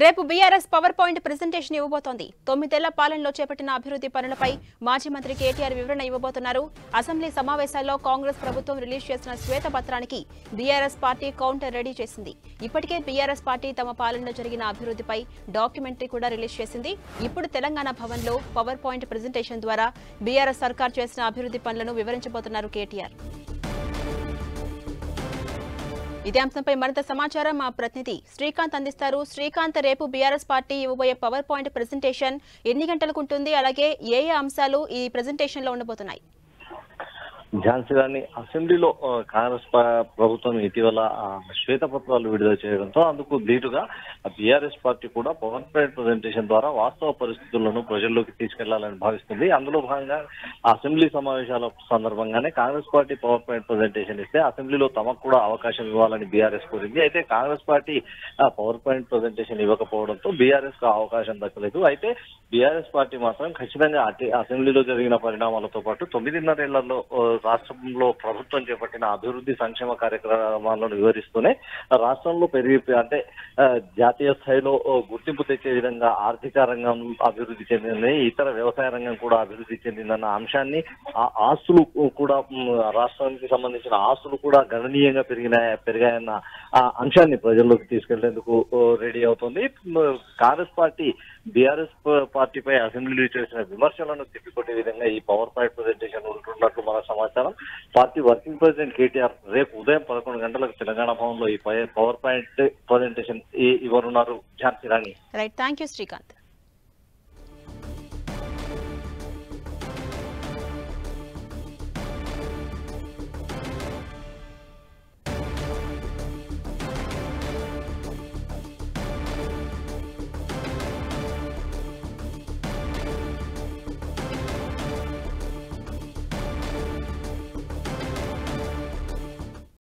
రేపు BRS power point presentation ఇవ్వబోతోంది. 9 ఏళ్ల పాలనలో చేపట్టిన అభివృద్ధి పనులపై మాజీ మంత్రి కేటీఆర్ వివరణ ఇవ్వబోతున్నారు. అసెంబ్లీ సమావేశాల్లో కాంగ్రెస్ ప్రభుత్వం రిలీజ్ చేసిన శ్వేతపత్రానికి బీఆర్ఎస్ పార్టీ కౌంటర్ రెడీ చేసింది. ఇప్పటికే బీఆర్ఎస్ పార్టీ తమ పాలనలో జరిగిన అభివృద్ధిపై డాక్యుమెంటరీ కూడా రిలీజ్ చేసింది. ఇప్పుడు తెలంగాణ భవన్లో పవర్ పాయింట్ ప్రెజెంటేషన్ ద్వారా బీఆర్ఎస్ సర్కార్ చేసిన అభివృద్ధి పనులను వివరించబోతున్నారు కేటీఆర్. ఇదే అంశంపై మరింత సమాచారం మా ప్రతినిధి శ్రీకాంత్ అందిస్తారు. శ్రీకాంత్, రేపు బీఆర్ఎస్ పార్టీ ఇవ్వబోయే పవర్ పాయింట్ ప్రెజెంటేషన్ ఎన్ని గంటలకు ఉంటుంది? అలాగే ఏ అంశాలు ఈ ప్రెజెంటేషన్ లో ఉండబోతున్నాయి? ఝాన్సీ రాణి, అసెంబ్లీలో కాంగ్రెస్ ప్రభుత్వం ఇటీవల శ్వేతపత్రాలు విడుదల చేయడంతో అందుకు ధీటుగా బీఆర్ఎస్ పార్టీ కూడా పవర్ పాయింట్ ప్రజెంటేషన్ ద్వారా వాస్తవ పరిస్థితులను ప్రజల్లోకి తీసుకెళ్లాలని భావిస్తుంది. అందులో భాగంగా అసెంబ్లీ సమావేశాల సందర్భంగానే Congress party power point presentation ఇస్తే అసెంబ్లీలో తమకు కూడా అవకాశం ఇవ్వాలని బీఆర్ఎస్ కోరింది. అయితే Congress party power point presentation ఇవ్వకపోవడంతో బీఆర్ఎస్ కు అవకాశం దక్కలేదు. అయితే బీఆర్ఎస్ పార్టీ మాత్రం ఖచ్చితంగా అసెంబ్లీలో జరిగిన పరిణామాలతో పాటు 9.5 ఏళ్లలో రాష్ట్రంలో ప్రభుత్వం చేపట్టిన అభివృద్ధి సంక్షేమ కార్యక్రమాలను వివరిస్తూనే రాష్ట్రంలో అంటే జాతీయ స్థాయిలో గుర్తింపు తెచ్చే విధంగా ఆర్థిక రంగం అభివృద్ధి చెందింది, ఇతర వ్యవసాయ రంగం కూడా అభివృద్ధి చెందిందన్న అంశాన్ని, ఆస్తులు కూడా రాష్ట్రానికి సంబంధించిన ఆస్తులు కూడా గణనీయంగా పెరిగాయన్న అంశాన్ని ప్రజల్లోకి తీసుకెళ్లేందుకు రెడీ అవుతుంది. కాంగ్రెస్ పార్టీ బీఆర్ఎస్ పార్టీపై అసెంబ్లీలో చేసిన విమర్శలను తిప్పికొట్టే విధంగా ఈ పవర్ పాయింట్ ప్రెజెంటేషన్ ఉంటున్నట్లు మన సమాచారం. పార్టీ వర్కింగ్ ప్రెసిడెంట్ కేటీఆర్ రేపు ఉదయం 11 గంటలకు తెలంగాణ భవన్ లో ఈ పవర్ పాయింట్ ప్రెజెంటేషన్ ఇవ్వనున్నారు. Jhansi Rani. Right, thank you Srikanth.